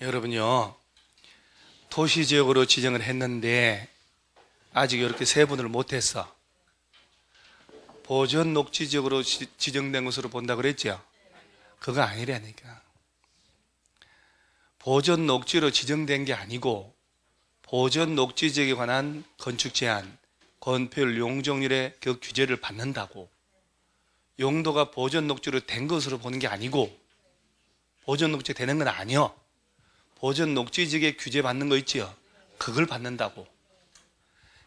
여러분요, 도시지역으로 지정을 했는데 아직 이렇게 세분을 못했어. 보전 녹지지역으로 지정된 것으로 본다 그랬죠? 그거 아니라니까. 보전 녹지로 지정된 게 아니고 보전 녹지지역에 관한 건축 제한, 건폐율, 용적률의 그 규제를 받는다고. 용도가 보전 녹지로 된 것으로 보는 게 아니고 보전 녹지 되는 건 아니요. 보전 녹지지역에 규제 받는 거 있지요? 그걸 받는다고.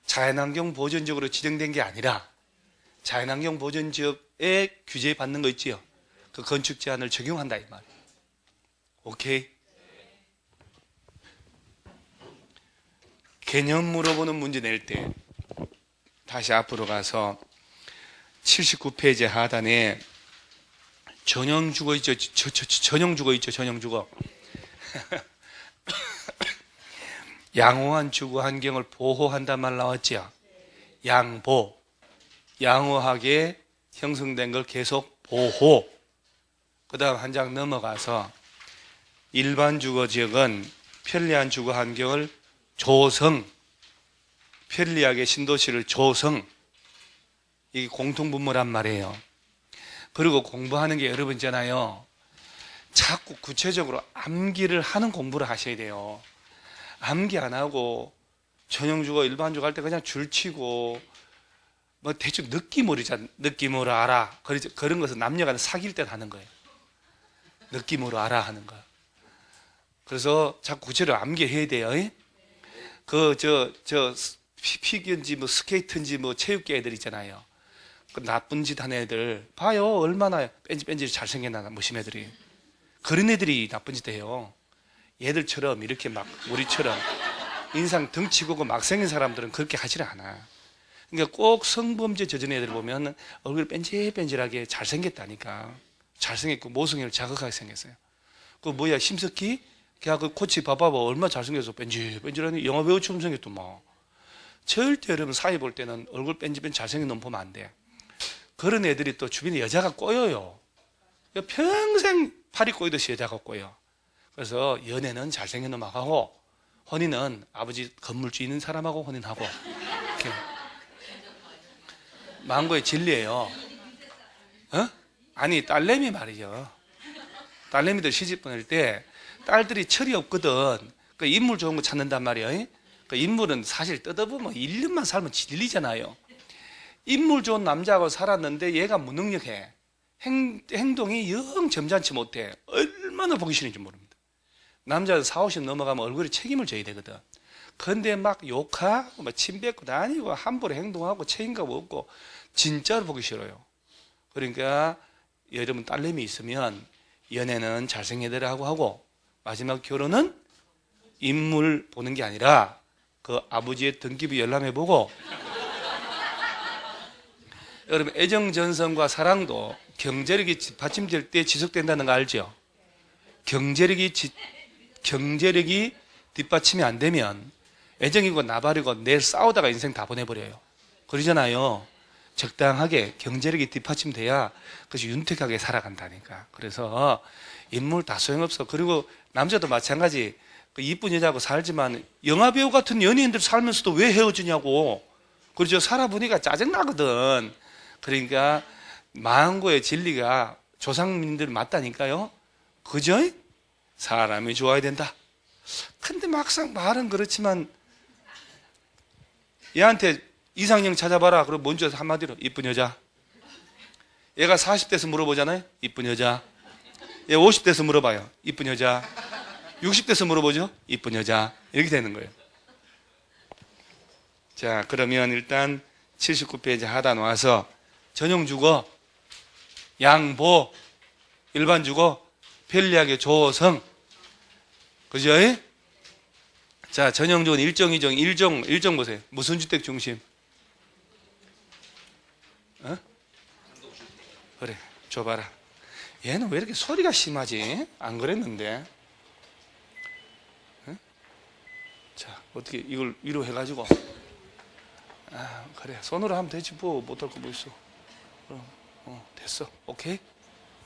자연환경 보전지역으로 지정된 게 아니라 자연환경 보전지역에 규제 받는 거 있지요? 그 건축 제한을 적용한다 이 말이에요. 오케이? 개념 물어보는 문제 낼 때 다시 앞으로 가서 79페이지 하단에 전형주거 있죠? 전형주거 있죠? 전형주거. 양호한 주거 환경을 보호한단 말 나왔죠? 양보. 양호하게 형성된 걸 계속 보호. 그 다음 한 장 넘어가서 일반 주거 지역은 편리한 주거 환경을 조성. 편리하게 신도시를 조성. 이게 공통분모란 말이에요. 그리고 공부하는 게 여러분 있잖아요. 자꾸 구체적으로 암기를 하는 공부를 하셔야 돼요. 암기 안 하고 전형주거 일반주거 할 때 그냥 줄치고 뭐 대충 느낌으로 알아. 그런 것은 남녀간 사귈 때 하는 거예요. 느낌으로 알아 하는 거. 그래서 자꾸 구체적으로 암기해야 돼요. 피겨인지 뭐 스케이트인지 뭐 체육계 애들 있잖아요. 그 나쁜 짓 하는 애들 봐요. 얼마나 뺀지 잘생겼나 무심 애들이. 그런 애들이 나쁜 짓 해요. 얘들처럼 이렇게 막 우리처럼 인상 덩치고 막 생긴 사람들은 그렇게 하질 않아. 그러니까 꼭 성범죄 저지른 애들 보면 얼굴 뺀질뺀질하게 잘생겼다니까. 잘생겼고 모성애를 자극하게 생겼어요. 그 뭐야 심석희? 걔가 그 코치 봐봐봐 얼마나 잘생겨서 뺀질뺀질하니 영화 배우처럼 생겼더만. 절대 여러분 사회 볼 때는 얼굴 뺀질뺀질 잘생긴 놈 보면 안 돼. 그런 애들이 또 주변에 여자가 꼬여요. 평생 파리 꼬이듯이 여자가 꼬여. 그래서 연애는 잘생긴 놈하고 혼인은 아버지 건물주 있는 사람하고 혼인하고 이렇게. 망고의 진리예요. 아니 딸내미 말이죠. 딸내미들 시집 보낼 때 딸들이 철이 없거든. 그 인물 좋은 거 찾는단 말이에요. 그 인물은 사실 뜯어보면 1년만 살면 질리잖아요. 인물 좋은 남자하고 살았는데 얘가 무능력해. 행동이 영 점잖지 못해. 얼마나 보기 싫은지 모릅니다. 남자는 40, 50 넘어가면 얼굴에 책임을 져야 되거든. 그런데 막 욕하고 막 침 뱉고 다니고 함부로 행동하고 책임감 없고 진짜로 보기 싫어요. 그러니까 여러분 딸내미 있으면 연애는 잘생긴 애들 하고 마지막 결혼은 인물 보는 게 아니라 그 아버지의 등기부 열람해보고 여러분 애정전선과 사랑도 경제력이 받침될 때 지속된다는 거 알죠? 경제력이 뒷받침이 안 되면 애정이고 나발이고 내일 싸우다가 인생 다 보내버려요. 그러잖아요. 적당하게 경제력이 뒷받침돼야 그것이 윤택하게 살아간다니까. 그래서 인물 다 소용없어. 그리고 남자도 마찬가지. 이쁜 여자하고 살지만 영화배우 같은 연예인들 살면서도 왜 헤어지냐고. 그렇죠. 살아보니까 짜증나거든. 그러니까 망고의 진리가 조상민들 맞다니까요. 그죠? 사람이 좋아야 된다. 근데 막상 말은 그렇지만 얘한테 이상형 찾아봐라. 그럼 먼저 한마디로 이쁜 여자. 얘가 40대에서 물어보잖아요. 이쁜 여자. 얘 50대에서 물어봐요. 이쁜 여자. 60대에서 물어보죠. 이쁜 여자. 이렇게 되는 거예요. 자, 그러면 일단 79페이지 하단 와서 전용주거, 양보, 일반주거, 편리하게 조성. 그죠? 자, 전용주거는 1정, 2정, 1정 보세요. 무슨 주택 중심? 그래, 줘봐라. 얘는 왜 이렇게 소리가 심하지? 안 그랬는데. 자, 어떻게 이걸 위로 해가지고. 그래. 손으로 하면 되지 뭐. 못할 거 뭐 있어. 그럼, 됐어. 오케이?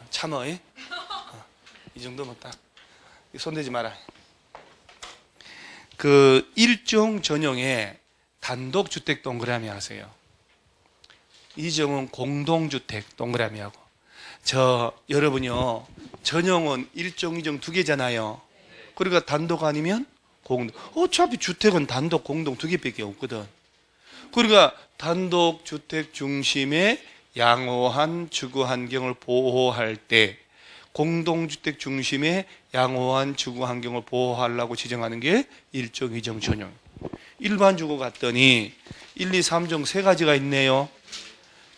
참어. 이 정도면 딱. 손대지 마라. 그 일종 전용의 단독주택 동그라미 하세요. 이종은 공동주택 동그라미하고. 여러분요, 전용은 일종, 이종 두 개잖아요. 그러니까 단독 아니면 공동. 어차피 주택은 단독, 공동 두 개밖에 없거든. 그러니까 단독주택 중심의 양호한 주거 환경을 보호할 때 공동주택 중심의 양호한 주거 환경을 보호하려고 지정하는 게 일종, 이종, 전용. 일반 주거 갔더니 1, 2, 3종 세 가지가 있네요.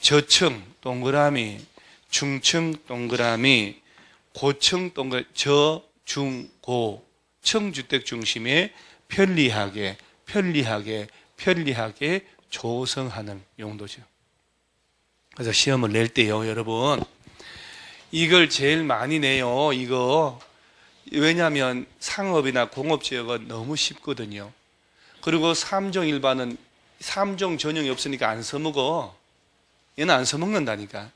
저층 동그라미, 중층 동그라미, 고층 동그라미, 저, 중, 고, 층주택 중심의 편리하게 조성하는 용도죠. 그래서 시험을 낼 때요, 여러분, 이걸 제일 많이 내요. 이거 왜냐하면 상업이나 공업지역은 너무 쉽거든요. 그리고 3종 일반은 3종 전용이 없으니까 안 써먹어. 얘는 안 써먹는다니까.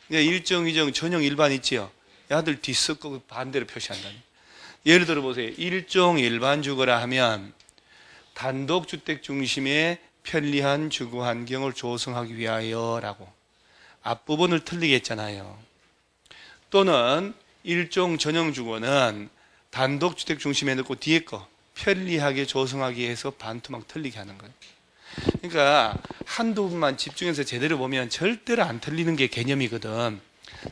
일종, 이종, 전용, 일반 있지요. 야들 뒤섞고 반대로 표시한다니. 예를 들어 보세요. 일종 일반 주거라 하면 단독주택 중심의 편리한 주거 환경을 조성하기 위하여라고 앞부분을 틀리게 했잖아요. 또는 일종 전용 주거는 단독주택 중심에 넣고 뒤에 거 편리하게 조성하기 위해서 반토막 틀리게 하는 거예요. 그러니까 한두 부분만 집중해서 제대로 보면 절대로 안 틀리는 게 개념이거든.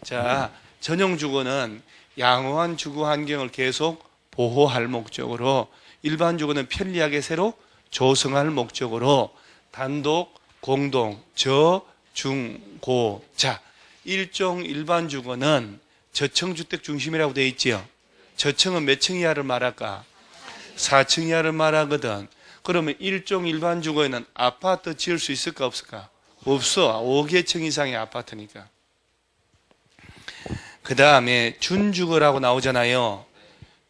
자, 전용 주거는 양호한 주거 환경을 계속 보호할 목적으로, 일반 주거는 편리하게 새로 조성할 목적으로 단독, 공동, 저, 중, 고. 자, 일종 일반 주거는 저층주택 중심이라고 되어 있지요. 저층은 몇 층 이하를 말할까? 4층 이하를 말하거든. 그러면 일종 일반 주거에는 아파트 지을 수 있을까 없을까? 없어. 5개층 이상의 아파트니까. 그 다음에 준주거라고 나오잖아요.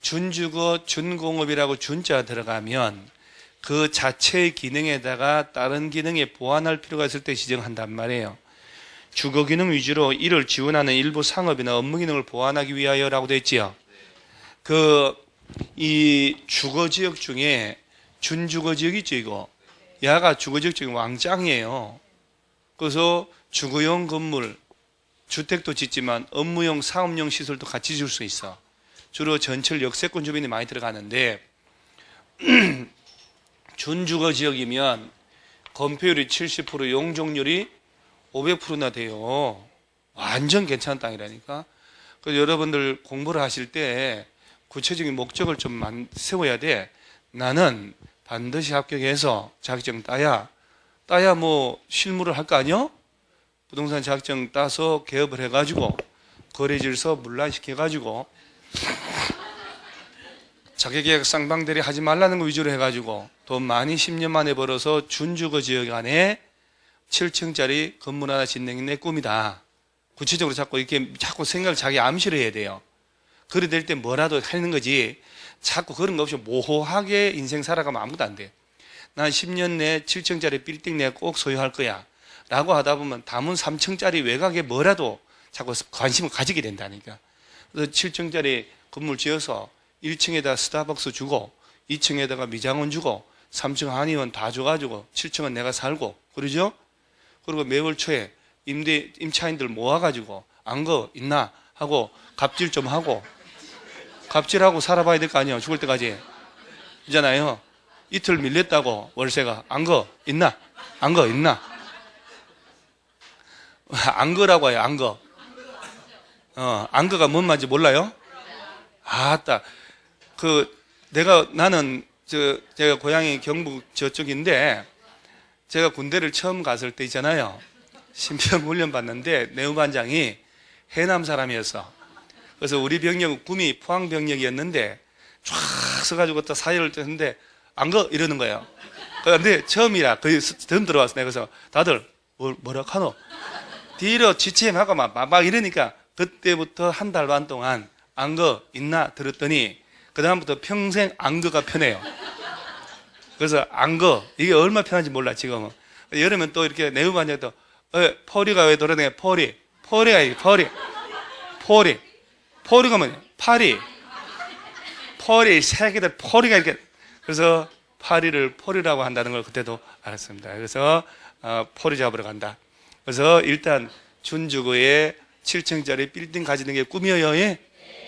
준주거, 준공업이라고 준자 들어가면 그 자체의 기능에다가 다른 기능에 보완할 필요가 있을 때 지정한단 말이에요. 주거 기능 위주로 이를 지원하는 일부 상업이나 업무 기능을 보완하기 위하여라고 되어 있지요. 이 주거지역 중에 준주거지역 있죠, 이거. 야가 주거지역 중에 왕짱이에요. 그래서 주거용 건물, 주택도 짓지만 업무용, 사업용 시설도 같이 줄 수 있어. 주로 전철 역세권 주변이 많이 들어가는데 준주거지역이면 건폐율이 70%, 용적률이 500%나 돼요. 완전 괜찮은 땅이라니까. 그래서 여러분들 공부를 하실 때 구체적인 목적을 좀 세워야 돼. 나는 반드시 합격해서 자격증 따야 뭐 실무를 할 거 아니요? 부동산 자격증 따서 개업을 해가지고 거래질서 문란시켜가지고 자기계약 쌍방대리 하지 말라는 거 위주로 해가지고 돈 많이 10년 만에 벌어서 준주거 지역 안에 7층짜리 건물 하나 짓는 게 내 꿈이다. 구체적으로 자꾸 생각을 자기 암시를 해야 돼요. 그래 될 때 뭐라도 하는 거지. 자꾸 그런 거 없이 모호하게 인생 살아가면 아무것도 안 돼. 난 10년 내에 7층짜리 빌딩 내가 꼭 소유할 거야 라고 하다 보면 담은 3층짜리 외곽에 뭐라도 자꾸 관심을 가지게 된다니까. 그래서 7층짜리 건물 지어서 1층에다 스타벅스 주고 2층에다가 미장원 주고 3층 한의원 다 줘가지고 7층은 내가 살고 그러죠? 그리고 매월 초에 임차인들 모아가지고 안 거 있나 하고 갑질 좀 하고 갑질하고 살아봐야 될 거 아니에요. 죽을 때까지. 있잖아요. 이틀 밀렸다고 월세가 안 거 있나? 안 거 있나? 안 거라고 해요. 안 거. 안 거가 뭔 말인지 몰라요? 아따. 나는 제가 고향이 경북 저쪽인데 제가 군대를 처음 갔을 때 있잖아요. 신병 훈련 받는데 내후반장이 해남 사람이었어. 그래서 우리 병력 구미 포항 병력이었는데 쫙 서가지고 또 사열을 했는데 안 거 이러는 거예요. 그런데 처음이라 거의 처음 들어왔어. 내가 그래서 다들 뭐라 카노 뒤로 지체하고 막 이러니까 그때부터 한 달 반 동안 안 거 있나 들었더니 그 다음부터 평생 안 거가 편해요. 그래서 안 거 이게 얼마나 편한지 몰라 지금은. 여름엔 또 이렇게 내후반장이 또 포리가 왜 돌아다녀? 포리가 뭐냐? 파리 새끼들 포리가 이렇게. 그래서 파리를 포리라고 한다는 걸 그때도 알았습니다. 그래서 포리 잡으러 간다. 그래서 일단 준주거에 7층짜리 빌딩 가지는 게 꿈이에요. 예?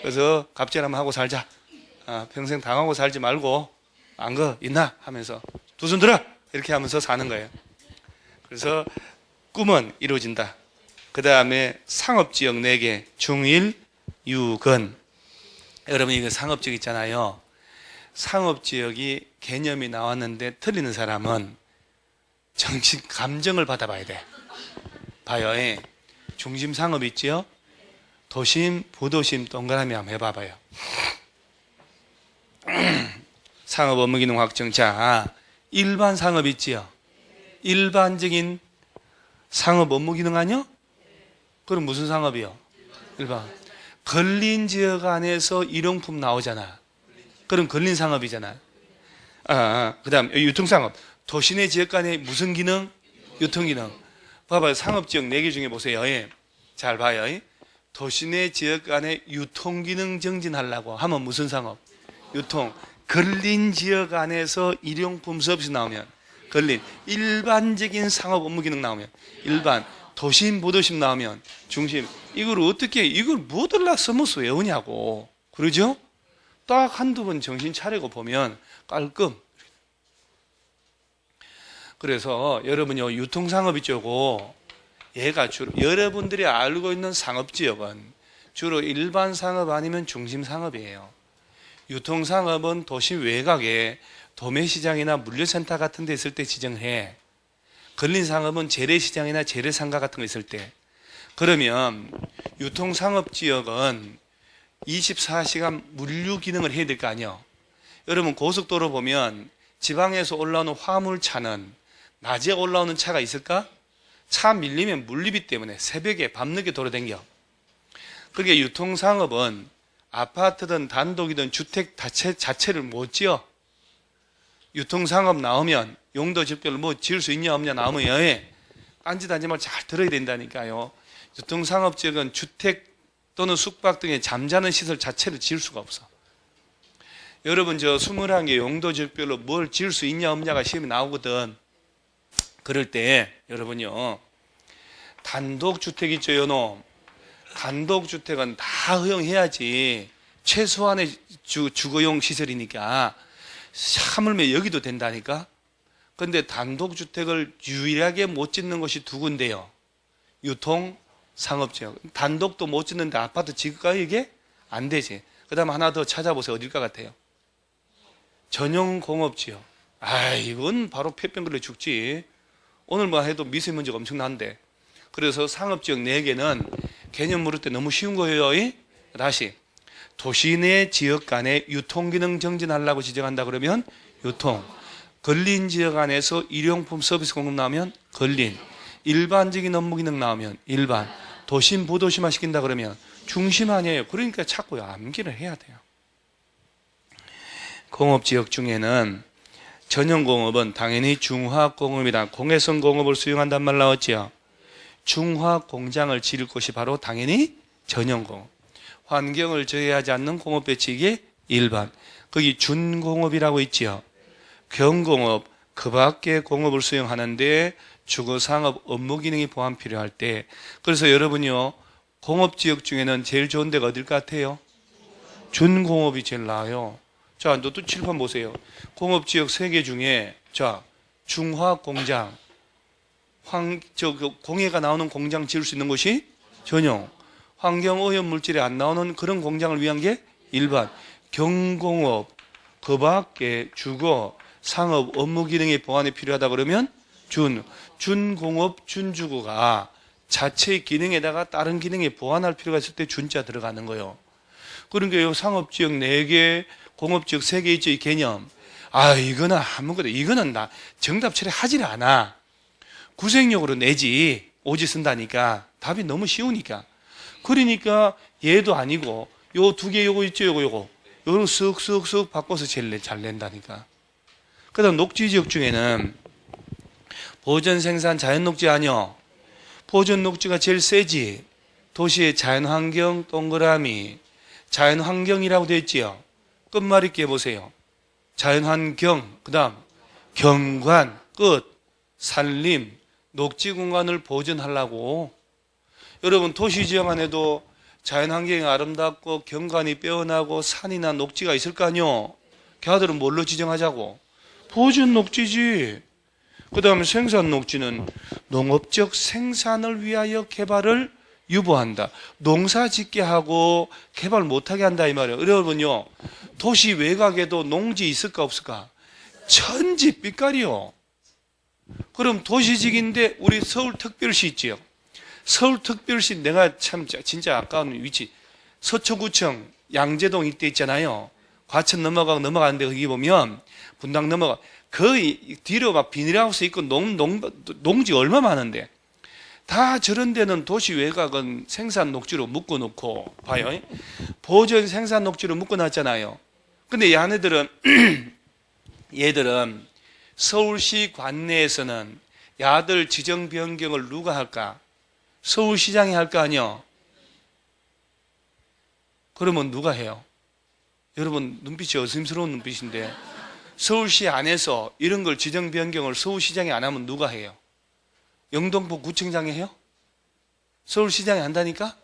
그래서 갑질 한번 하고 살자. 평생 당하고 살지 말고 안 거 있나 하면서 두 손 들어 이렇게 하면서 사는 거예요. 그래서 꿈은 이루어진다. 그 다음에 상업지역 4개 중1 유건. 여러분 이거 상업지역 있잖아요. 상업지역이 개념이 나왔는데 틀리는 사람은 정신 감정을 받아봐야 돼. 봐요. 예. 중심 상업 있지요? 도심, 부도심 동그라미 한번 해봐봐요. 상업 업무 기능 확정. 자, 일반 상업 있지요? 일반적인 상업 업무 기능 아니요? 그럼 무슨 상업이요? 일반. 걸린 지역 안에서 일용품 나오잖아. 그럼 걸린 상업이잖아. 그 다음 유통상업. 도시 내 지역 간에 무슨 기능? 유통기능. 봐봐요. 상업지역 4개 중에 보세요. 예. 잘 봐요. 예. 도시 내 지역 간에 유통기능 정진하려고 하면 무슨 상업? 유통. 걸린 지역 안에서 일용품 서비스 나오면 걸린. 일반적인 상업 업무 기능 나오면 일반. 도심, 부도심 나오면 중심. 이걸 어떻게, 이걸 뭐들라 써먹어서 외우냐고. 그러죠? 딱 한두 번 정신 차리고 보면 깔끔. 그래서 여러분요, 유통상업이 쪼고 얘가 주로 여러분들이 알고 있는 상업지역은 주로 일반 상업 아니면 중심 상업이에요. 유통상업은 도심 외곽에 도매시장이나 물류센터 같은 데 있을 때 지정해. 걸린 상업은 재래시장이나 재래상가 같은 거 있을 때. 그러면 유통상업지역은 24시간 물류 기능을 해야 될 거 아니에요. 여러분 고속도로 보면 지방에서 올라오는 화물차는 낮에 올라오는 차가 있을까? 차 밀리면 물리비 때문에 새벽에 밤늦게 돌아다녀. 그러니까 유통상업은 아파트든 단독이든 주택 자체를 못 지어. 유통상업 나오면 용도 집별로 뭐 지을 수 있냐 없냐 나오면 딴짓하지 말고 잘 들어야 된다니까요. 유통상업 지역은 주택 또는 숙박 등의 잠자는 시설 자체를 지을 수가 없어. 여러분 저 21개 용도 지역별로 뭘 지을 수 있냐 없냐가 시험에 나오거든. 그럴 때 여러분요, 단독주택 있죠, 요놈. 단독주택은 다 허용해야지. 최소한의 주거용 시설이니까 하물며 여기도 된다니까. 근데 단독주택을 유일하게 못 짓는 것이 두 군데요. 유통, 상업지역. 단독도 못 짓는데 아파트 지을까요, 이게? 안 되지. 그 다음 하나 더 찾아보세요. 어딜 것 같아요? 전용공업지역. 이건 바로 폐병 걸려 죽지. 오늘만 해도 미세먼지가 엄청난데. 그래서 상업지역 4개는 개념 물을 때 너무 쉬운 거예요. 다시. 도시 내 지역 간에 유통기능 정진하려고 지정한다 그러면 유통. 걸린 지역 안에서 일용품 서비스 공급 나오면 걸린. 일반적인 업무 기능 나오면 일반. 도심, 부도심화 시킨다 그러면 중심 아니에요. 그러니까 자꾸 암기를 해야 돼요. 공업지역 중에는 전용공업은 당연히 중화공업이나 공해성 공업을 수용한단 말 나왔지요. 중화공장을 지을 곳이 바로 당연히 전용공업. 환경을 저해하지 않는 공업 배치기에 일반. 거기 준공업이라고 있지요. 경공업, 그 밖의 공업을 수용하는데 주거상업 업무 기능이 보완 필요할 때. 그래서 여러분요, 공업지역 중에는 제일 좋은 데가 어딜 것 같아요? 준공업이 제일 나아요. 자, 너도 칠판 보세요. 공업지역 3개 중에, 자, 중화공장. 공해가 나오는 공장 지을 수 있는 곳이 전용. 환경오염 물질이 안 나오는 그런 공장을 위한 게 일반. 경공업, 그 밖에 주거, 상업, 업무 기능의 보완이 필요하다 그러면 준공업, 준주거가 자체의 기능에다가 다른 기능에 보완할 필요가 있을 때 준자 들어가는 거예요. 그러니까 이 상업지역 4개, 공업지역 3개 있죠, 이 개념. 이거는 아무것도, 이거는 나 정답 처리하질 않아. 구색력으로 내지, 오지 쓴다니까. 답이 너무 쉬우니까. 그러니까 얘도 아니고, 요 2개 요거 있죠, 요거. 요걸 쓱쓱쓱 바꿔서 제일 잘 낸다니까. 그 다음 녹지지역 중에는 보전 생산 자연녹지 아니요. 보전 녹지가 제일 세지. 도시의 자연환경 동그라미. 자연환경이라고 되어 있지요. 끝말잇기 해보세요. 자연환경, 그 다음 경관, 끝, 산림, 녹지 공간을 보존하려고. 여러분 도시지역 안에도 자연환경이 아름답고 경관이 빼어나고 산이나 녹지가 있을 거 아니요. 걔들은 뭘로 지정하자고? 보존 녹지지. 그 다음에 생산 녹지는 농업적 생산을 위하여 개발을 유보한다. 농사 짓게 하고 개발 못하게 한다 이 말이에요. 여러분요, 도시 외곽에도 농지 있을까 없을까? 천지 빛깔이요. 그럼 도시직인데 우리 서울특별시 있지요. 서울특별시 내가 참 진짜 아까운 위치, 서초구청 양재동 이때 있잖아요. 과천 넘어가는데 거기 보면 분당 넘어가 거의 뒤로 막 비닐하우스 있고 농지 얼마 많은데 다 저런 데는 도시 외곽은 생산 녹지로 묶어놓고 봐요. 보존 생산 녹지로 묶어놨잖아요. 근데 얘들은 서울시 관내에서는 야들 지정 변경을 누가 할까? 서울시장이 할 거 아니요? 그러면 누가 해요? 여러분 눈빛이 어심스러운 눈빛인데 서울시 안에서 이런 걸 지정 변경을 서울시장이 안 하면 누가 해요? 영등포 구청장이 해요? 서울시장이 한다니까?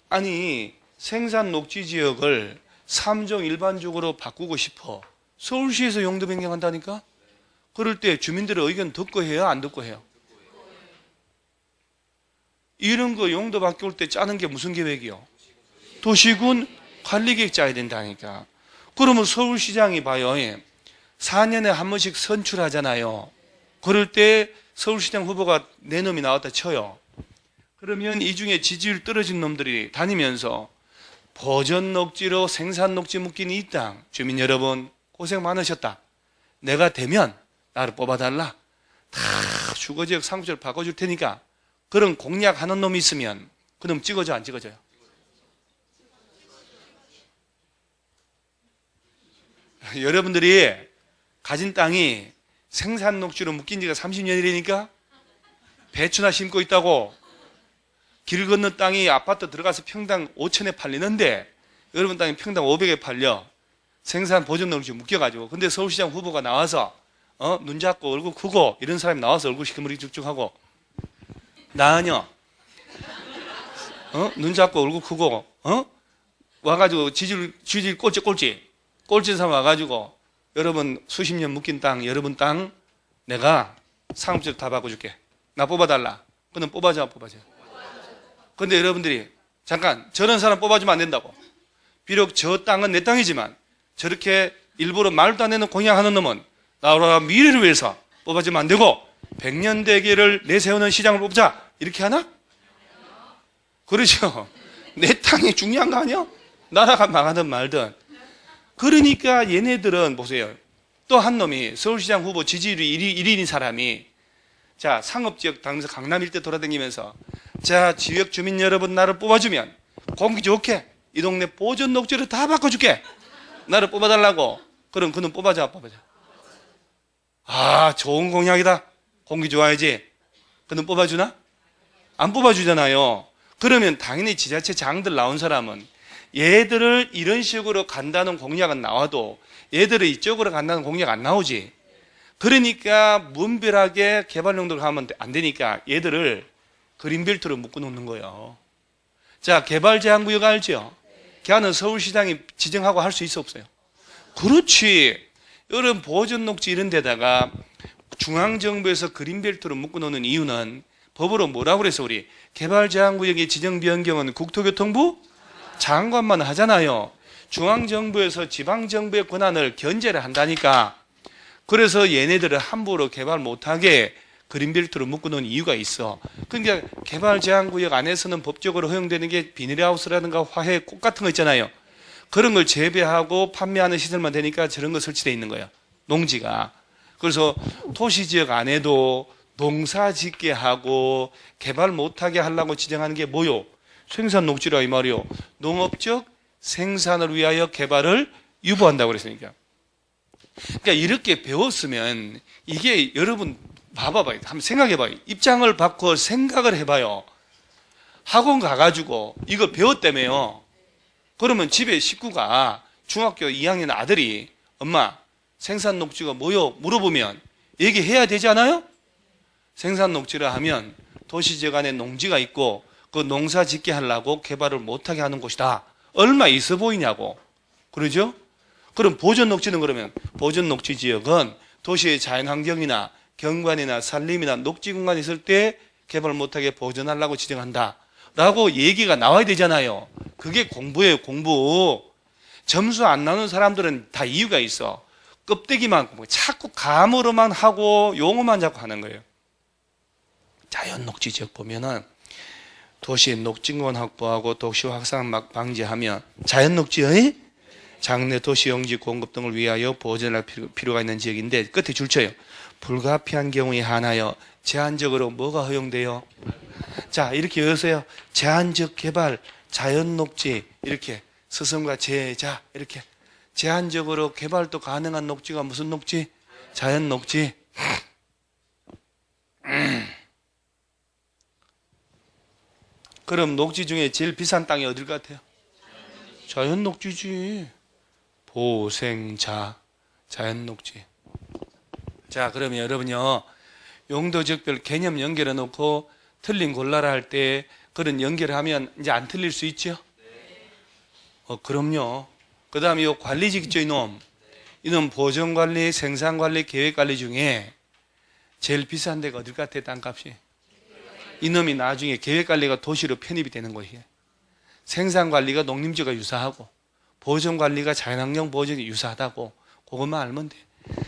아니 생산 녹지 지역을 3종 일반적으로 바꾸고 싶어. 서울시에서 용도 변경한다니까? 그럴 때 주민들의 의견 듣고 해요? 안 듣고 해요? 이런 거 용도 바꿀 때 짜는 게 무슨 계획이요? 도시군 관리계획 짜야 된다니까. 그러면 서울시장이 봐요. 4년에 한 번씩 선출하잖아요. 그럴 때 서울시장 후보가 4놈이 나왔다 쳐요. 그러면 이 중에 지지율 떨어진 놈들이 다니면서 보존 녹지로 생산 녹지 묶인 이 땅 주민 여러분 고생 많으셨다. 내가 되면 나를 뽑아달라. 다 주거지역 상부지를 바꿔줄 테니까 그런 공약하는 놈이 있으면 그놈 찍어줘 안 찍어줘요? 여러분들이 가진 땅이 생산 녹지로 묶인 지가 30년이라니까 배추나 심고 있다고. 길 건너 땅이 아파트 들어가서 평당 5천에 팔리는데 여러분 땅이 평당 500에 팔려. 생산 보존 녹지 묶여가지고. 근데 서울시장 후보가 나와서 눈 잡고 얼굴 크고 이런 사람이 나와서 얼굴 시커머리 쭉쭉하고 나은요 눈 잡고 얼굴 크고 와가지고 지질 꼴찌 사람 와가지고 여러분 수십 년 묶인 땅 여러분 땅 내가 상업지역 다 바꿔줄게. 나 뽑아달라. 그럼 뽑아줘. 근데 여러분들이 잠깐 저런 사람 뽑아주면 안 된다고. 비록 저 땅은 내 땅이지만 저렇게 일부러 말도 안 되는 공약하는 놈은 나라 미래를 위해서 뽑아주면 안 되고 100년 대계를 내세우는 시장을 뽑자 이렇게 하나? 그렇죠. 내 땅이 중요한 거 아니야? 나라가 망하든 말든. 그러니까 얘네들은 보세요. 또 한 놈이 서울시장 후보 지지율이 1위인 사람이 자 상업지역 당에서 강남 일대 돌아다니면서 자 지역 주민 여러분 나를 뽑아주면 공기 좋게 이 동네 보존 녹지를 다 바꿔줄게. 나를 뽑아달라고. 그럼 그놈 뽑아줘. 아 좋은 공약이다. 공기 좋아야지. 그놈 뽑아주나? 안 뽑아주잖아요. 그러면 당연히 지자체 장들 나온 사람은 얘들을 이런 식으로 간다는 공약은 나와도 얘들을 이쪽으로 간다는 공약 안 나오지. 그러니까 무분별하게 개발용도를 하면 안 되니까 얘들을 그린벨트로 묶어놓는 거예요. 자, 개발제한구역 알죠? 걔는 서울시장이 지정하고 할 수 있어 없어요? 그렇지. 이런 보존녹지 이런 데다가 중앙정부에서 그린벨트로 묶어놓는 이유는 법으로 뭐라고 그래서 우리 개발제한구역의 지정 변경은 국토교통부 장관만 하잖아요. 중앙정부에서 지방정부의 권한을 견제를 한다니까. 그래서 얘네들을 함부로 개발 못하게 그린벨트로 묶어놓은 이유가 있어. 그러니까 개발제한구역 안에서는 법적으로 허용되는 게 비닐하우스라든가 화훼 꽃 같은 거 있잖아요. 그런 걸 재배하고 판매하는 시설만 되니까 저런 거 설치되어 있는 거예요. 농지가. 그래서 도시지역 안에도 농사 짓게 하고 개발 못하게 하려고 지정하는 게 뭐요? 생산 녹지라 이 말이요. 농업적 생산을 위하여 개발을 유보한다고 그랬으니까. 그러니까 이렇게 배웠으면 이게 여러분 봐봐요. 한번 생각해봐요. 입장을 바꿔 생각을 해봐요. 학원 가가지고 이거 배웠다며요. 그러면 집에 식구가 중학교 2학년 아들이 엄마 생산 녹지가 뭐요? 물어보면 얘기해야 되지 않아요? 생산 녹지를 하면 도시지역 안에 농지가 있고 그 농사 짓게 하려고 개발을 못하게 하는 곳이다. 얼마 있어 보이냐고. 그러죠? 그럼 보전 녹지는 그러면 보전 녹지 지역은 도시의 자연환경이나 경관이나 산림이나 녹지 공간이 있을 때 개발 못하게 보전하려고 지정한다. 라고 얘기가 나와야 되잖아요. 그게 공부예요, 공부. 점수 안 나오는 사람들은 다 이유가 있어. 껍데기만 자꾸 감으로만 하고 용어만 자꾸 하는 거예요. 자연 녹지 지역 보면은 도시의 녹지권 확보하고 도시 확산 방지하면 자연 녹지의 장래 도시 용지 공급 등을 위하여 보존할 필요가 있는 지역인데 끝에 줄쳐요. 불가피한 경우에 한하여 제한적으로 뭐가 허용돼요? 자, 이렇게 여세요. 제한적 개발, 자연 녹지 이렇게 스승과 제자 이렇게 제한적으로 개발도 가능한 녹지가 무슨 녹지? 자연 녹지. 그럼 녹지 중에 제일 비싼 땅이 어딜 것 같아요? 자연 녹지지. 보생자, 자연 녹지. 자, 그러면 여러분요, 용도 지역별 개념 연결해 놓고 틀린 골라라 할 때 그런 연결하면 이제 안 틀릴 수 있죠? 그럼요. 그 다음에 이 관리직 있죠, 이놈 보존관리, 생산관리, 계획관리 중에 제일 비싼 데가 어딜 것 같아요, 땅값이? 이놈이 나중에 계획관리가 도시로 편입이 되는 거예요. 생산관리가 농림지가 유사하고 보존관리가 자연환경 보존이 유사하다고 그것만 알면 돼.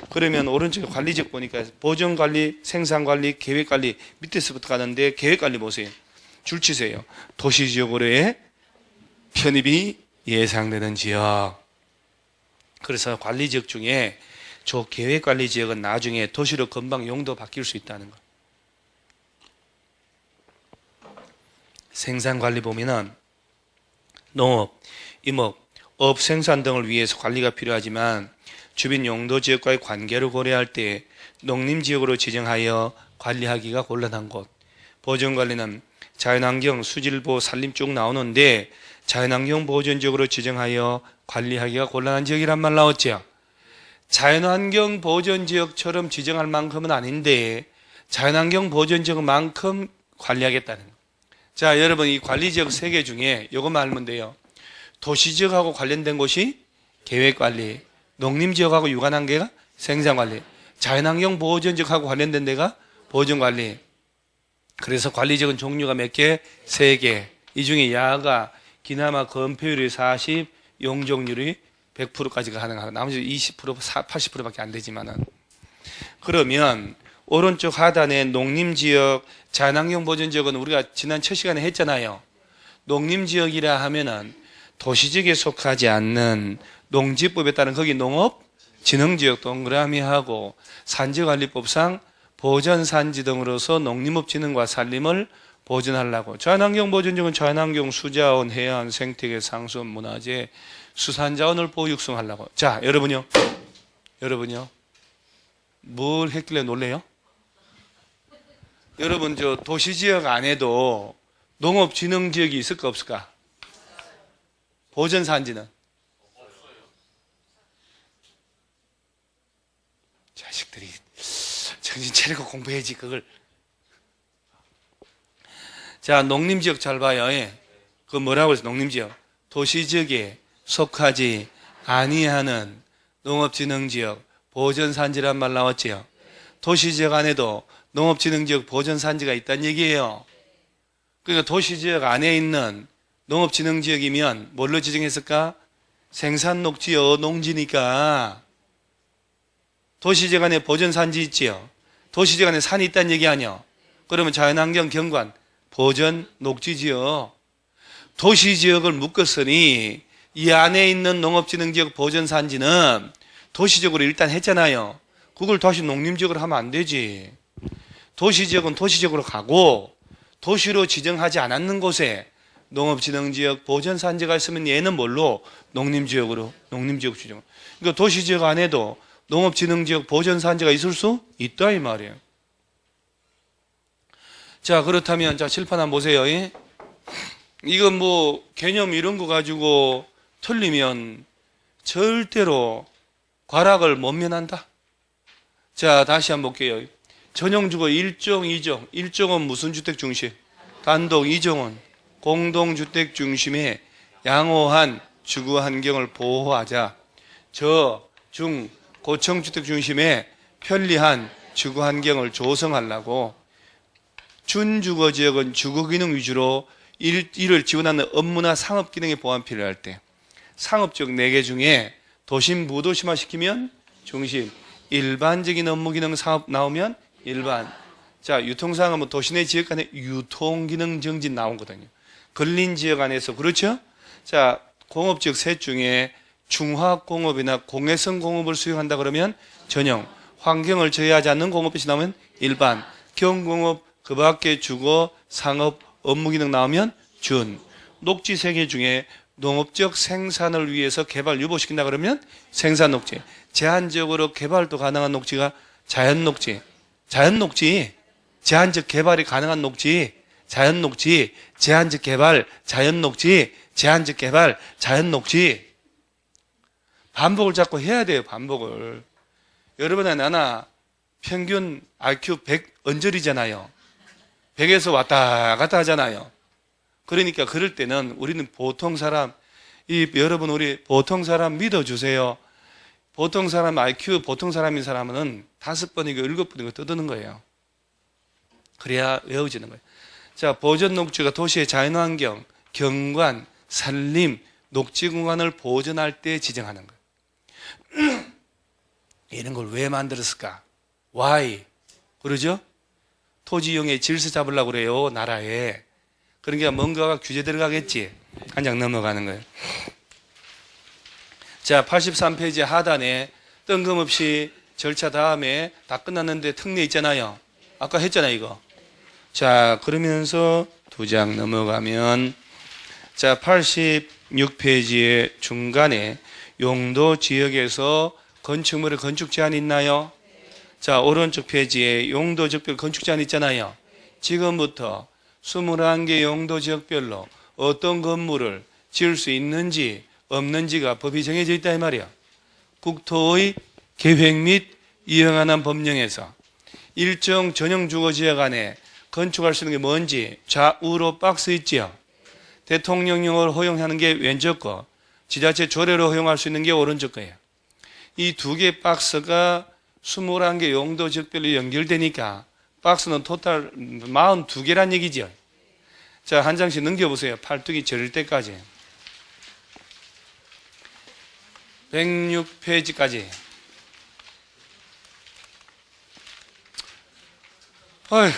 그러면 오른쪽에 관리직 보니까 보존관리, 생산관리, 계획관리 밑에서부터 가는데 계획관리 보세요. 줄 치세요. 도시지역으로의 편입이 예상되는 지역. 그래서 관리지역 중에 저 계획관리지역은 나중에 도시로 금방 용도 바뀔 수 있다는 거. 생산관리 보면은 농업, 임업, 업 생산 등을 위해서 관리가 필요하지만 주변 용도 지역과의 관계를 고려할 때 농림지역으로 지정하여 관리하기가 곤란한 곳. 보존관리는 자연환경, 수질보, 산림 쭉 나오는데 자연환경 보존지역으로 지정하여 관리하기가 곤란한 지역이란 말 나왔죠. 자연환경 보존지역처럼 지정할 만큼은 아닌데 자연환경 보존지역만큼 관리하겠다는 거. 자, 여러분 이 관리지역 3개 중에 이것만 알면 돼요. 도시지역하고 관련된 곳이 계획관리, 농림지역하고 유관한 게가 생산관리, 자연환경 보존지역하고 관련된 데가 보존관리. 그래서 관리지역은 종류가 몇 개? 3개. 이 중에 야가 기나마 건폐율이 40, 용적률이 100%까지가 가능하고 나머지 20%, 80%밖에 안 되지만은. 그러면 오른쪽 하단에 농림지역, 자연환경 보존지역은 우리가 지난 첫 시간에 했잖아요. 농림지역이라 하면은 도시지역에 속하지 않는 농지법에 따른 거기 농업, 진흥지역 동그라미 하고 산지관리법상 보전산지 등으로서 농림업 진흥과 산림을 보존하려고. 자연환경 보존지역은 자연환경, 수자원, 해안, 생태계, 상수원, 문화재, 수산자원을 보호 육성하려고. 자, 여러분요. 뭘 했길래 놀래요? 여러분 저 도시지역 안에도 농업진흥지역이 있을까 없을까? 보전산지는? 자식들이 정신 차리고 공부해야지 그걸. 자, 농림지역 잘 봐요. 그 뭐라고 해서 농림지역? 도시지역에 속하지 아니하는 농업진흥지역, 보전산지란 말 나왔지요. 도시지역 안에도 농업진흥지역, 보전산지가 있다는 얘기예요. 그러니까 도시지역 안에 있는 농업진흥지역이면 뭘로 지정했을까? 생산녹지요, 농지니까. 도시지역 안에 보전산지 있지요. 도시지역 안에 산이 있다는 얘기 아니요. 그러면 자연환경 경관, 보전녹지지요. 도시지역을 묶었으니 이 안에 있는 농업진흥지역, 보전산지는 도시적으로 일단 했잖아요. 그걸 다시 농림지역으로 하면 안 되지. 도시지역은 도시적으로 가고 도시로 지정하지 않았는 곳에 농업진흥지역, 보전산지가 있으면 얘는 뭘로? 농림지역으로, 농림지역 지정. 그러니까 도시지역 안에도 농업진흥지역, 보전산지가 있을 수 있다 이 말이에요. 자, 그렇다면 자 칠판 한번 보세요. 이건 뭐 개념 이런 거 가지고 틀리면 절대로 과락을 못 면한다. 자, 다시 한번 볼게요. 전용주거 1종, 2종. 1종은 무슨 주택 중심? 단독. 2종은 공동주택 중심의 양호한 주거 환경을 보호하자. 중, 고층주택 중심의 편리한 주거 환경을 조성하려고 준주거지역은 주거기능 위주로 이를 지원하는 업무나 상업기능의 보완이 필요할 때 상업적 4개 중에 도심 무도심화 시키면 중심, 일반적인 업무기능 사업 나오면 일반. 자, 유통상업은 도시 내 지역 간의 유통기능 정진 나온 거거든요. 걸린 지역 안에서. 그렇죠? 자, 공업지역 셋 중에 중화공업이나 공해성 공업을 수용한다 그러면 전용, 환경을 저해하지 않는 공업이 나오면 일반, 경공업, 그 밖에 주거, 상업, 업무기능 나오면 준. 녹지 3개 중에 농업적 생산을 위해서 개발 유보시킨다 그러면 생산녹지. 제한적으로 개발도 가능한 녹지가 자연녹지. 자연녹지. 제한적 개발이 가능한 녹지. 자연녹지. 제한적 개발, 자연녹지. 제한적 개발, 자연녹지. 반복을 자꾸 해야 돼요. 반복을. 여러분의 나나 평균 IQ 100 언저리잖아요. 100에서 왔다 갔다 하잖아요. 그러니까 그럴 때는 우리는 보통 사람, 여러분 우리 보통 사람 믿어주세요. 보통 사람 IQ 보통 사람인 사람은 5번이고 7번이고 떠드는 거예요. 그래야 외워지는 거예요. 자, 보전 녹지가 도시의 자연환경, 경관, 산림, 녹지 공간을 보존할 때 지정하는 거예요. 이런 걸 왜 만들었을까? Why? 그러죠? 토지 이용의 질서 잡으려고 그래요, 나라에. 그러니까 뭔가가 규제 들어가겠지. 한 장 넘어가는 거예요. 자, 83페이지 하단에 뜬금없이 절차 다음에 다 끝났는데 특례 있잖아요. 아까 했잖아요, 이거. 자, 그러면서 2장 넘어가면 자, 86페이지의 중간에 용도 지역에서 건축물의 건축 제한이 있나요? 자, 오른쪽 페이지에 용도 지역별 건축 제한 있잖아요. 지금부터 21개 용도 지역별로 어떤 건물을 지을 수 있는지 없는지가 법이 정해져 있다 이 말이야. 국토의 계획 및 이행하는 법령에서 일정 전용 주거 지역 안에 건축할 수 있는 게 뭔지 좌우로 박스 있지요. 대통령령을 허용하는 게 왼쪽 거, 지자체 조례로 허용할 수 있는 게 오른쪽 거예요. 이 2개 박스가 21개 용도 지역별로 연결되니까 박스는 토탈 42개란 얘기죠. 자, 한 장씩 넘겨보세요. 팔뚝이 저릴 때까지. 106페이지까지. 어휴,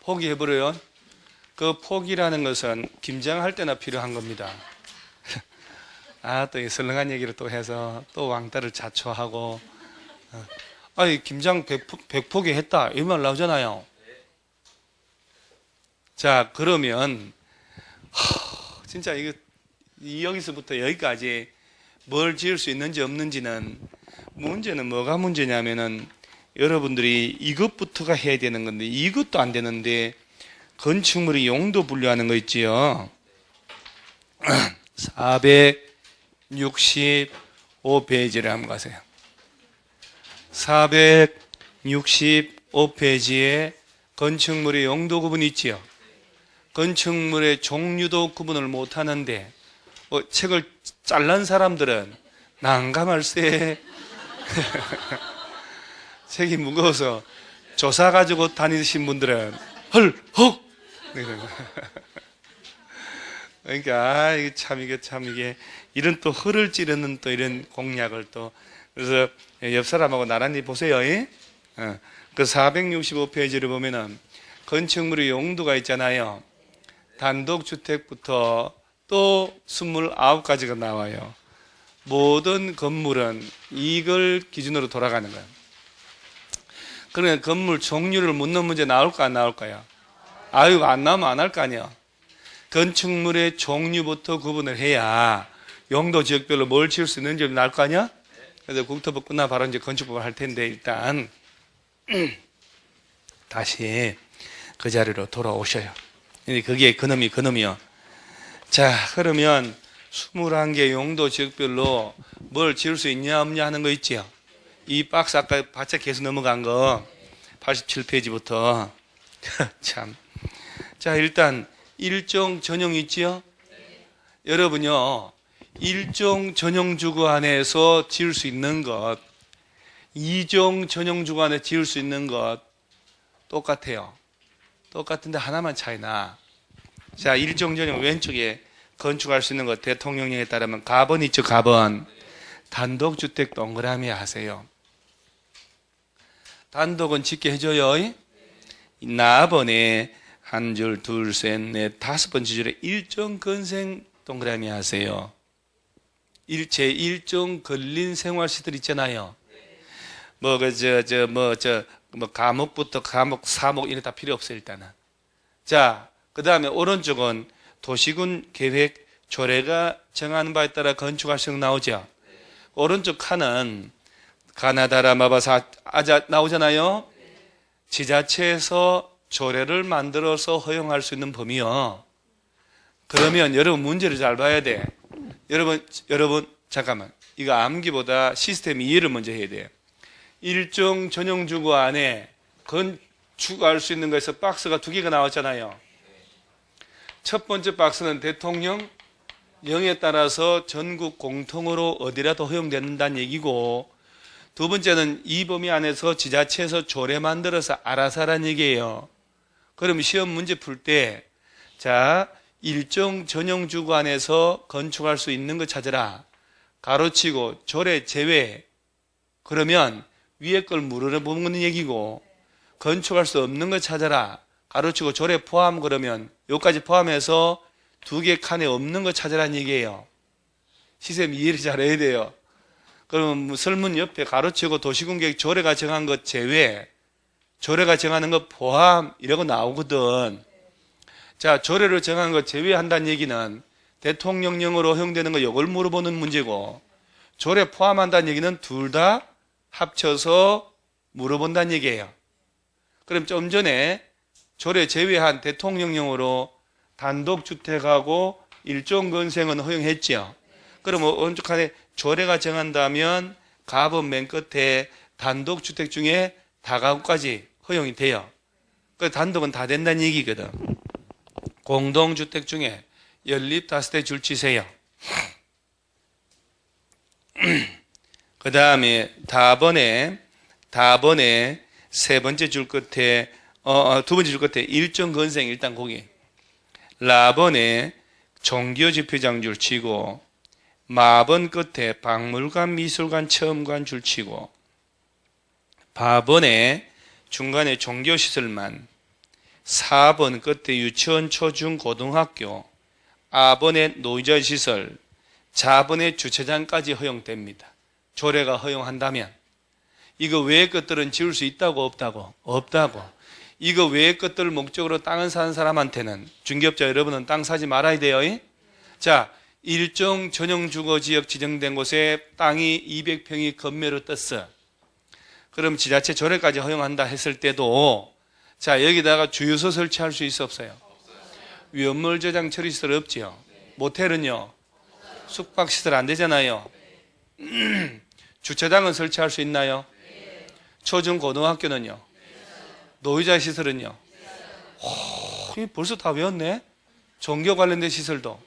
포기해버려요. 그 포기라는 것은 김장할 때나 필요한 겁니다. 또 이 설렁한 얘기를 또 해서 또 왕따를 자초하고, 김장 100포기 했다. 이 말 나오잖아요. 자, 그러면, 진짜 여기서부터 여기까지 뭘 지을 수 있는지 없는지는 문제는 뭐가 문제냐면은 여러분들이 이것부터가 해야 되는 건데 이것도 안 되는데 건축물이 용도 분류하는 거 있지요. 465페이지를 한번 가세요. 465페이지에 건축물의 용도 구분이 있지요. 건축물의 종류도 구분을 못하는데 책을 잘난 사람들은 난감할세. 책이 무거워서 조사 가지고 다니신 분들은 헐헉. 그러니까 이게 참 이게 이런 또 허를 찌르는 또 이런 공약을 또 그래서 옆 사람하고 나란히 보세요. 그 465페이지를 보면은 건축물의 용도가 있잖아요. 단독주택부터 또 29가지가 나와요. 모든 건물은 이걸 기준으로 돌아가는 거예요. 그러니까 건물 종류를 묻는 문제 나올까 안 나올까요? 안 나오면 안 할 거 아니에요. 건축물의 종류부터 구분을 해야 용도 지역별로 뭘 지을 수 있는지 나올 거 아니야? 그래서 국토부 끝나 바로 이제 건축법을 할 텐데 일단 다시 그 자리로 돌아오셔요. 그게 그놈이요. 자, 그러면 21개 용도 지역별로 뭘 지을 수 있냐 없냐 하는 거 있지요. 이 박스 아까 바짝 계속 넘어간 거 87페이지부터 참. 자, 일단 일종 전용 있지요. 여러분요, 일종 전용 주거 안에서 지을 수 있는 것, 이종 전용 주거 안에 지을 수 있는 것 똑같아요. 똑같은데 하나만 차이나. 자, 일종 전용 왼쪽에 건축할 수 있는 것 대통령령에 따르면 가번 있죠. 가번. 단독주택 동그라미 하세요. 단독은 짓게 해줘요. 나번에 한 줄, 둘, 셋, 넷, 다섯 번째 줄에 일종 건생 동그라미 하세요. 일종 걸린 생활시설 있잖아요. 감옥부터 감옥, 사목 이런 다 필요 없어요, 일단은. 자, 그 다음에 오른쪽은 도시군 계획 조례가 정하는 바에 따라 건축할 수 있는 거 나오죠. 오른쪽 칸은 가나다라 마바사 아자 나오잖아요. 지자체에서 조례를 만들어서 허용할 수 있는 범위요. 그러면 여러분 문제를 잘 봐야 돼. 여러분 잠깐만. 이거 암기보다 시스템 이해를 먼저 해야 돼요. 일종 전용 주거 안에 건축할 수 있는 거에서 박스가 두 개가 나왔잖아요. 첫 번째 박스는 대통령령에 따라서 전국 공통으로 어디라도 허용된다는 얘기고, 두 번째는 이 범위 안에서 지자체에서 조례 만들어서 알아서 하라는 얘기예요. 그럼 시험 문제 풀 때, 자, 일종 전용 주거 안에서 건축할 수 있는 거 찾아라. 가로치고 조례 제외. 그러면 위에 걸 물어보는 얘기고, 건축할 수 없는 거 찾아라. 가로치고 조례 포함. 그러면 여기까지 포함해서 두 개 칸에 없는 거 찾아라는 얘기예요. 시스템 이해를 잘해야 돼요. 그러면 설문 옆에 가로치고 도시군계획 조례가 정한 것 제외, 조례가 정하는 것 포함 이러고 나오거든. 자, 조례를 정한 것 제외한다는 얘기는 대통령령으로 허용되는 거 이걸 물어보는 문제고, 조례 포함한다는 얘기는 둘 다 합쳐서 물어본다는 얘기예요. 그럼 좀 전에 조례 제외한 대통령령으로 단독주택하고 일종 건생은 허용했죠. 그럼 오른쪽 칸에 조례가 정한다면 가번 맨 끝에 단독주택 중에 다가구까지 허용이 돼요. 그 단독은 다 된다는 얘기거든. 공동주택 중에 연립 다섯대 줄 치세요. 그 다음에 다번에 세 번째 줄 끝에 두 번째 줄 끝에 일종 건생 일단 거기. 라번에 종교지표장 줄 치고, 마번 끝에 박물관, 미술관, 체험관 줄 치고, 바번에 중간에 종교시설만, 4번 끝에 유치원, 초중, 고등학교, 아번에 노이자시설, 자번에 주차장까지 허용됩니다. 조례가 허용한다면. 이거 외의 것들은 지을 수 있다고 없다고? 없다고. 이거 외의 것들 목적으로 땅을 사는 사람한테는, 중개업자 여러분은 땅 사지 말아야 돼요. 자, 일종 전용 주거지역 지정된 곳에 땅이 200평이 건매로 떴어. 그럼 지자체 조례까지 허용한다 했을 때도, 자, 여기다가 주유소 설치할 수 있어 없어요? 위험물 저장 처리시설 없지요. 모텔은요? 숙박시설 안 되잖아요. 주차장은 설치할 수 있나요? 초중 고등학교는요? 노이자 시설은요? 오, 벌써 다 외웠네? 종교 관련된 시설도?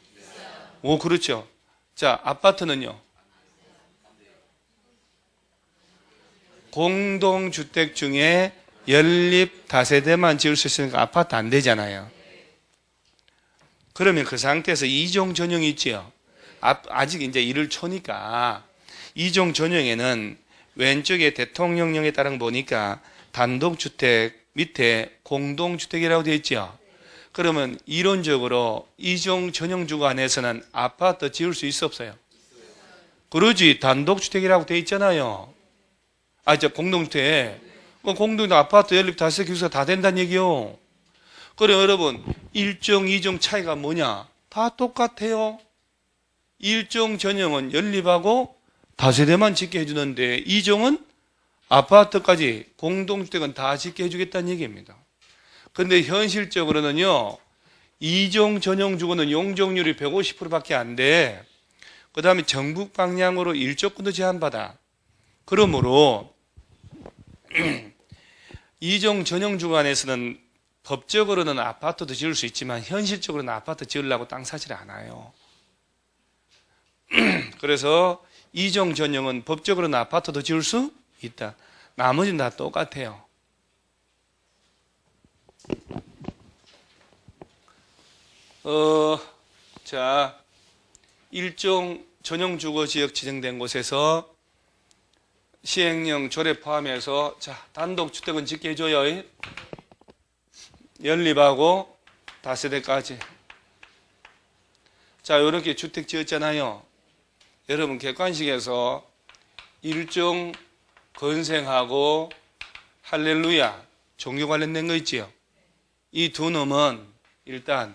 오, 그렇죠. 자, 아파트는요? 공동주택 중에 연립 다세대만 지을 수 있으니까 아파트 안 되잖아요. 그러면 그 상태에서 이종 전용이 있지요. 아직 이제 일을 초니까 이종 전용에는 왼쪽에 대통령령에 따른 보니까 단독주택 밑에 공동주택이라고 되어 있죠. 그러면 이론적으로 이종 전용주거 안에서는 아파트 지을 수 있어 없어요? 그러지. 단독주택이라고 되어 있잖아요. 공동주택. 공동주택 아파트 연립 다세 기숙사 다 된다는 얘기요. 그래 여러분, 1종, 2종 차이가 뭐냐? 다 똑같아요. 1종 전용은 연립하고 다세대만 짓게 해주는데 2종은 아파트까지 공동주택은 다 짓게 해주겠다는 얘기입니다. 근데 현실적으로는요, 2종 전용 주거는 용적률이 150%밖에 안 돼. 그 다음에 정북 방향으로 일조권도 제한받아. 그러므로 이종 전용 주간에서는 법적으로는 아파트도 지을 수 있지만 현실적으로는 아파트 지으려고 땅 사질 않아요. 그래서 이종 전용은 법적으로는 아파트도 지을 수 있다. 나머지는 다 똑같아요. 자, 일종 전용 주거 지역 지정된 곳에서 시행령 조례 포함해서 자, 단독주택은 짓게 해줘요. 연립하고 다세대까지. 자, 이렇게 주택 지었잖아요. 여러분 객관식에서 일종 건생하고 할렐루야 종교 관련된 거 있지요. 이 두 놈은 일단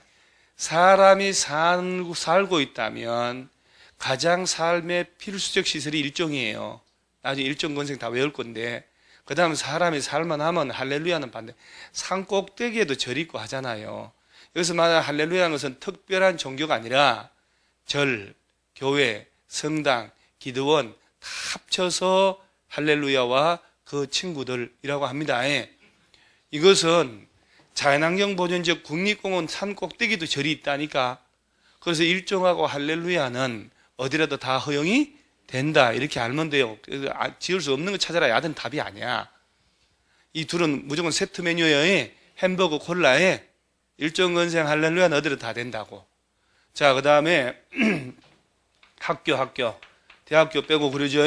사람이 살고 있다면 가장 삶의 필수적 시설이 일종이에요. 나중에 일종 건생 다 외울 건데, 그 다음 사람이 살만하면 할렐루야는 반대. 산 꼭대기에도 절 있고 하잖아요. 여기서 말하는 할렐루야는 것은 특별한 종교가 아니라 절, 교회, 성당, 기도원 다 합쳐서 할렐루야와 그 친구들이라고 합니다. 이것은 자연환경 보존지역 국립공원 산 꼭대기도 절이 있다니까. 그래서 일종하고 할렐루야는 어디라도 다 허용이 된다 이렇게 알면 돼요. 지을 수 없는 거 찾아라 야든 답이 아니야. 이 둘은 무조건 세트 메뉴예요. 햄버거 콜라에 일종 건생 할렐루야는 어디로 다 된다고. 자, 그 다음에 학교 대학교 빼고 그러죠.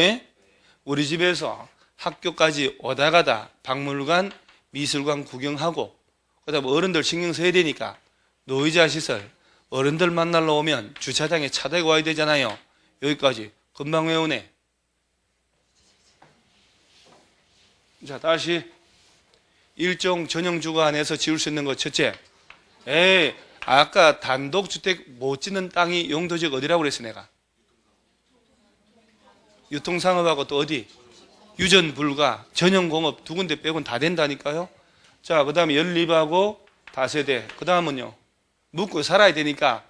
우리 집에서 학교까지 오다 가다 박물관 미술관 구경하고, 그 다음에 어른들 신경 써야 되니까 노이자 시설 어른들 만나러 오면 주차장에 차 대고 와야 되잖아요. 여기까지 금방 외우네. 자, 다시 일종 전용 주거 안에서 지을 수 있는 것 첫째. 아까 단독주택 못 짓는 땅이 용도지역 어디라고 그랬어 내가? 유통상업하고 또 어디? 유전불가, 전용공업 두 군데 빼고는 다 된다니까요. 자, 그 다음에 연립하고 다세대. 그 다음은요, 묵고 살아야 되니까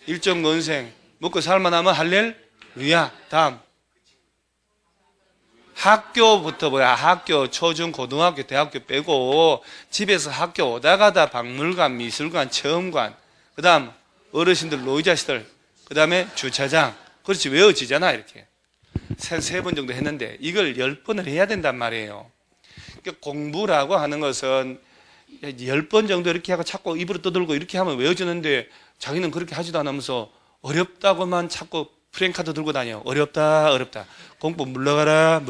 일종 건생. 먹고 살만하면 할렐루야. 다음 학교부터 학교, 초중, 고등학교, 대학교 빼고 집에서 학교 오다 가다 박물관, 미술관, 체험관, 그 다음 어르신들, 노이자시들, 그 다음에 주차장. 그렇지, 외워지잖아 이렇게. 세 번 정도 했는데 이걸 10번을 해야 된단 말이에요. 그러니까 공부라고 하는 것은 10번 정도 이렇게 하고 자꾸 입으로 떠들고 이렇게 하면 외워지는데, 자기는 그렇게 하지도 않으면서 어렵다고만 자꾸 프랭카드 들고 다녀. 어렵다. 공부 물러가라.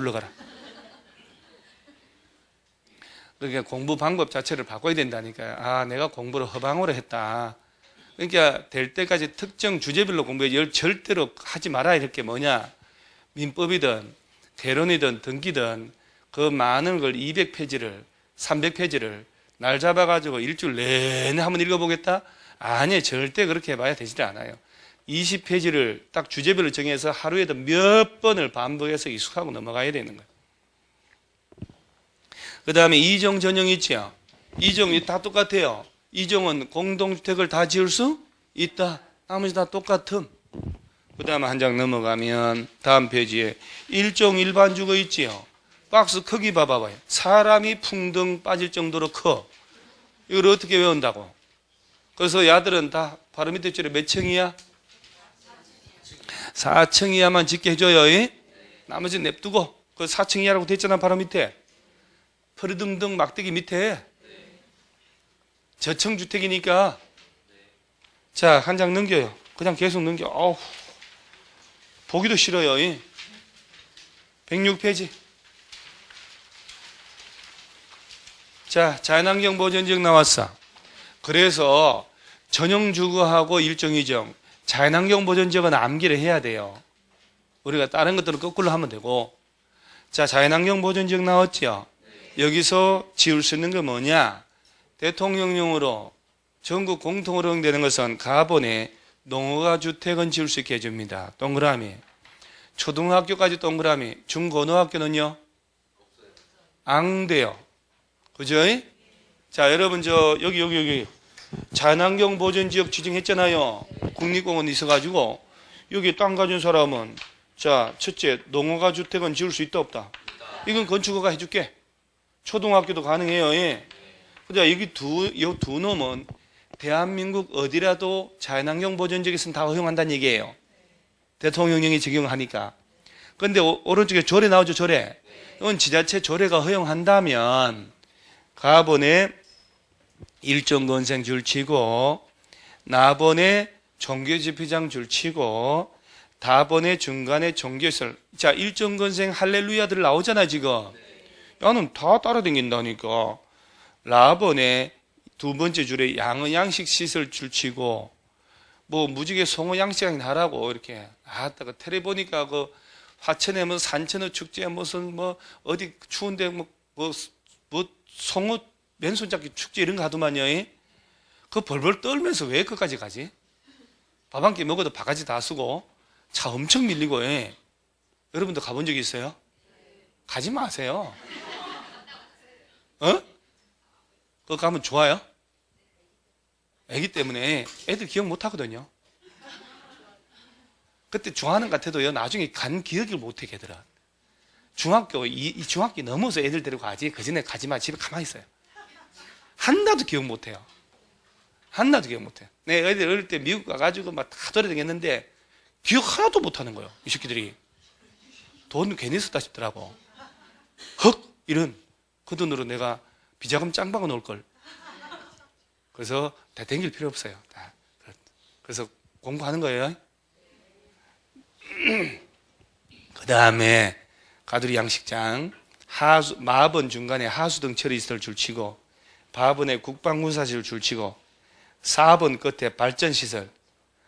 그러니까 공부 방법 자체를 바꿔야 된다니까요. 아, 내가 공부를 허방으로 했다. 그러니까 될 때까지 특정 주제별로 공부해. 절대로 하지 마라. 이렇게 뭐냐, 민법이든 개론이든 등기든 그 많은 걸 200페이지를 300페이지를 날 잡아가지고 일주일 내내 한번 읽어보겠다? 아니, 절대 그렇게 해봐야 되지 않아요. 20페이지를 딱 주제별로 정해서 하루에도 몇 번을 반복해서 익숙하고 넘어가야 되는 거예요. 그 다음에 이종 전용 있죠. 이종이 다 똑같아요. 이종은 공동주택을 다 지을 수 있다. 나머지 다 똑같음. 그 다음에 한 장 넘어가면 다음 페이지에 일종 일반 주거 있지요. 박스 크기 봐봐요. 사람이 풍덩 빠질 정도로 커. 이걸 어떻게 외운다고? 그래서 야들은 다 바로 밑에 줄에 몇 층이야? 4층 이하만 짓게 해줘요. 나머지 냅두고. 그 4층 이하라고 됐잖아, 바로 밑에. 퍼르등등 막대기 밑에. 저층 주택이니까. 자, 한 장 넘겨요. 그냥 계속 넘겨. 어우, 보기도 싫어요. 106페이지. 자, 자연환경 보존지역 나왔어. 그래서 전용주거하고 일종이종, 자연환경 보존지역은 암기를 해야 돼요. 우리가 다른 것들은 거꾸로 하면 되고. 자, 자연환경 보존지역 나왔죠. 여기서 지을 수 있는 건 뭐냐? 대통령령으로 전국 공통으로 허용되는 것은 가본에 농어가 주택은 지을 수 있게 해줍니다. 동그라미. 초등학교까지 동그라미. 중고등학교는요? 안 돼요. 그죠? 자, 여러분 여기 자연환경 보존지역 지정했잖아요. 국립공원 있어가지고 여기 땅 가진 사람은 자, 첫째, 농어가 주택은 지을 수 있다 없다? 이건 건축허가 해줄게. 초등학교도 가능해요. 예. 자, 여기 이 두 놈은 대한민국 어디라도 자연환경 보존지역에서는 다 허용한다는 얘기예요. 대통령령이 적용하니까. 근데 오른쪽에 조례 나오죠, 조례. 이건 지자체 조례가 허용한다면 가번에 일정건생 줄치고 나번에 종교집회장 줄치고 다번에 중간에 종교시설. 자, 일정건생 할렐루야들 나오잖아 지금. 야는 다 따라다닌다니까. 라번에 두 번째 줄에 양어 양식시설 줄치고 뭐 무지개 송어 양식장이 나라고 이렇게. 아따가 텔레 보니까 그 화천에 뭐 산천어 축제 무슨 뭐 어디 추운데 뭐 송어 맨손 잡기 축제 이런 거 하더만요. 그 벌벌 떨면서 왜 끝까지 가지? 밥 한 끼 먹어도 바가지 다 쓰고 차 엄청 밀리고. 여러분도 가본 적 있어요? 가지 마세요. 그거 가면 좋아요? 애기 때문에 애들 기억 못 하거든요. 그때 좋아하는 것 같아도요, 나중에 간 기억을 못 해, 걔들은. 중학교, 이 중학교 넘어서 애들 데리고 가지, 그 전에 가지 마, 집에 가만히 있어요. 하나도 기억 못 해요. 하나도 기억 못 해요. 내 애들 어릴 때 미국 가가지고 막 다 돌아다녔는데, 기억 하나도 못 하는 거예요, 이 새끼들이. 돈 괜히 썼다 싶더라고. 헉! 이런. 그 돈으로 내가 비자금 짱박아 놓을 걸. 그래서 다 댕길 필요 없어요. 다. 그래서 공부하는 거예요. 그 다음에 가두리 양식장, 마번 중간에 하수등 처리시설 줄치고, 바번에 국방군사시설 줄치고, 4번 끝에 발전시설,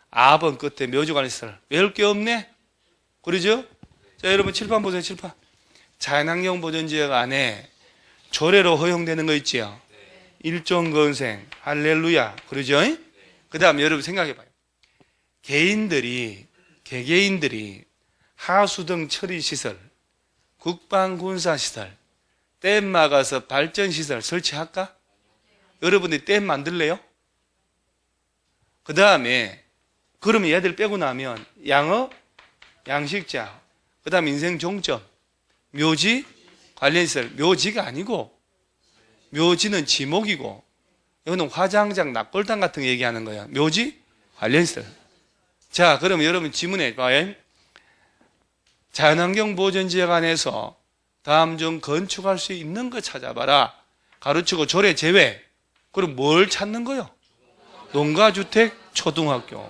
아번 끝에 묘지관리시설. 외울 게 없네? 그러죠? 자, 여러분 칠판 보세요, 칠판. 자연환경 보존지역 안에 조례로 허용되는 거 있지요? 일종건생, 할렐루야, 그러죠? 그 다음 여러분 생각해봐요. 개개인들이 하수등 처리시설, 국방군사시설, 댐 막아서 발전시설 설치할까? 여러분들이 댐 만들래요? 그 다음에 그러면 얘들 빼고 나면 양어, 양식장, 그 다음 인생종점, 묘지, 관련시설. 묘지가 아니고 묘지는 지목이고 이거는 화장장, 낙골당 같은 거 얘기하는 거야. 묘지, 관련시설. 자, 그러면 여러분 지문해 봐요. 자연환경 보존지역 안에서 다음 중 건축할 수 있는 거 찾아봐라. 가로치고 조례 제외. 그럼 뭘 찾는 거요? 농가주택, 초등학교.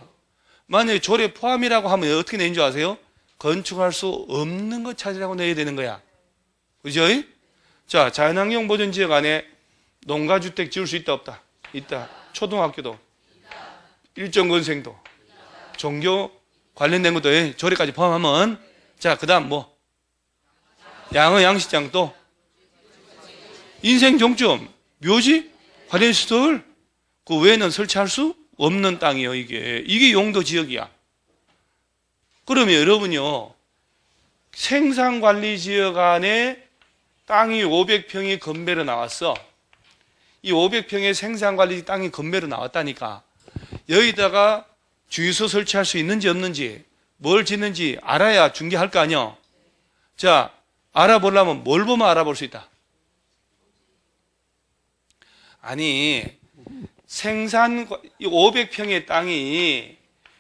만약에 조례 포함이라고 하면 어떻게 내는 줄 아세요? 건축할 수 없는 거 찾으라고 내야 되는 거야. 그죠? 자, 자연환경 보존지역 안에 농가주택 지을 수 있다 없다? 있다. 초등학교도, 일정건생도, 종교 관련된 것도 조례까지 포함하면. 자, 그 다음 뭐? 양어 양식장도, 인생종점, 묘지, 관련시설. 그 외에는 설치할 수 없는 땅이에요. 이게 용도지역이야. 그러면 여러분요, 생산관리지역 안에 땅이 500평이 건배로 나왔어. 이 500평의 생산관리 땅이 건배로 나왔다니까. 여기다가 주유소 설치할 수 있는지 없는지, 뭘 짓는지 알아야 중개할 거 아니야. 자, 알아보려면 뭘 보면 알아볼 수 있다? 아니, 500평의 땅이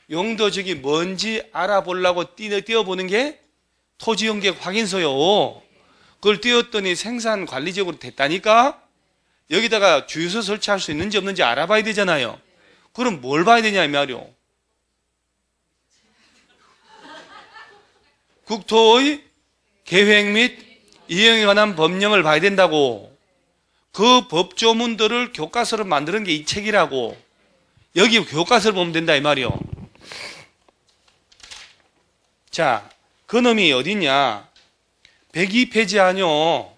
용도적이 뭔지 알아보려고 띄워보는 게 토지용객 확인서요. 그걸 띄웠더니 생산관리지역으로 됐다니까. 여기다가 주유소 설치할 수 있는지 없는지 알아봐야 되잖아요. 그럼 뭘 봐야 되냐 이 말이요. 국토의 계획 및 이행에 관한 법령을 봐야 된다고. 그 법조문들을 교과서로 만드는 게 이 책이라고. 여기 교과서를 보면 된다 이 말이요. 자, 그놈이 어딨냐? 102페이지 아니요.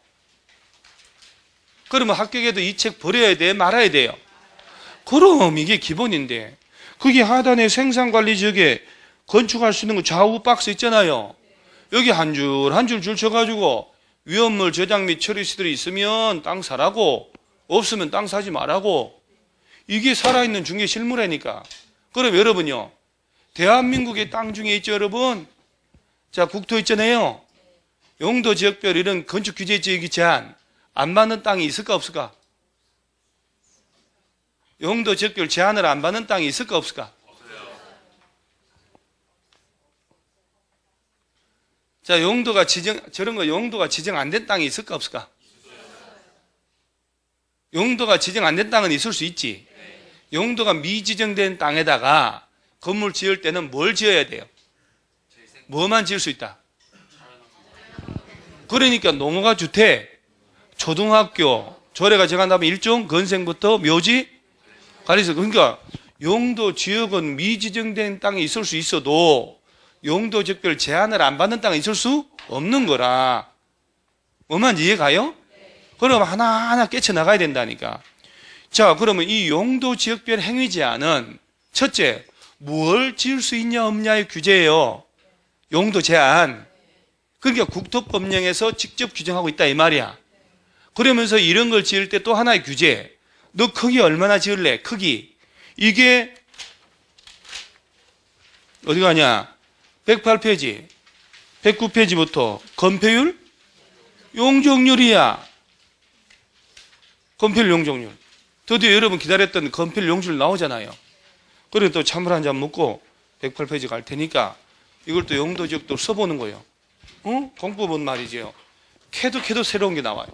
그러면 합격해도 이 책 버려야 돼? 말아야 돼요? 그럼 이게 기본인데. 그게 하단에 생산관리지역에 건축할 수 있는 거 좌우 박스 있잖아요. 여기 한 줄 한 줄 쳐가지고 위험물 저장 및 처리시설이 있으면 땅 사라고, 없으면 땅 사지 말라고. 이게 살아있는 중개 실무라니까. 그럼 여러분요, 대한민국의 땅 중에 있죠, 여러분. 자, 국토 있잖아요. 용도, 지역별 이런 건축 규제 지역이 제한 안 받는 땅이 있을까 없을까? 용도, 지역별 제한을 안 받는 땅이 있을까 없을까? 자, 용도가 지정, 저런 거 용도가 지정 안 된 땅이 있을까 없을까? 용도가 지정 안 된 땅은 있을 수 있지. 용도가 미지정된 땅에다가 건물 지을 때는 뭘 지어야 돼요? 뭐만 지을 수 있다? 그러니까 농어가 주택, 초등학교, 조례가 정한다면 일종, 건생부터 묘지, 가리서. 그러니까 용도 지역은 미지정된 땅이 있을 수 있어도 용도 지역별 제한을 안 받는 땅이 있을 수 없는 거라. 뭐만 이해가요? 그럼 하나하나 깨쳐나가야 된다니까. 자, 그러면 이 용도 지역별 행위 제한은 첫째, 뭘 지을 수 있냐 없냐의 규제예요. 용도 제한. 그러니까 국토법령에서 직접 규정하고 있다 이 말이야. 그러면서 이런 걸 지을 때 또 하나의 규제. 너 크기 얼마나 지을래? 크기. 이게 어디 가냐? 108페이지, 109페이지부터 건폐율, 용적률이야. 건폐율, 용적률. 드디어 여러분 기다렸던 건폐율, 용적률 나오잖아요. 그리고 또 찬물 한 잔 먹고 108페이지 갈 테니까 이걸 또 용도 지역도 써보는 거예요. 공법은 말이죠. 캐도 새로운 게 나와요.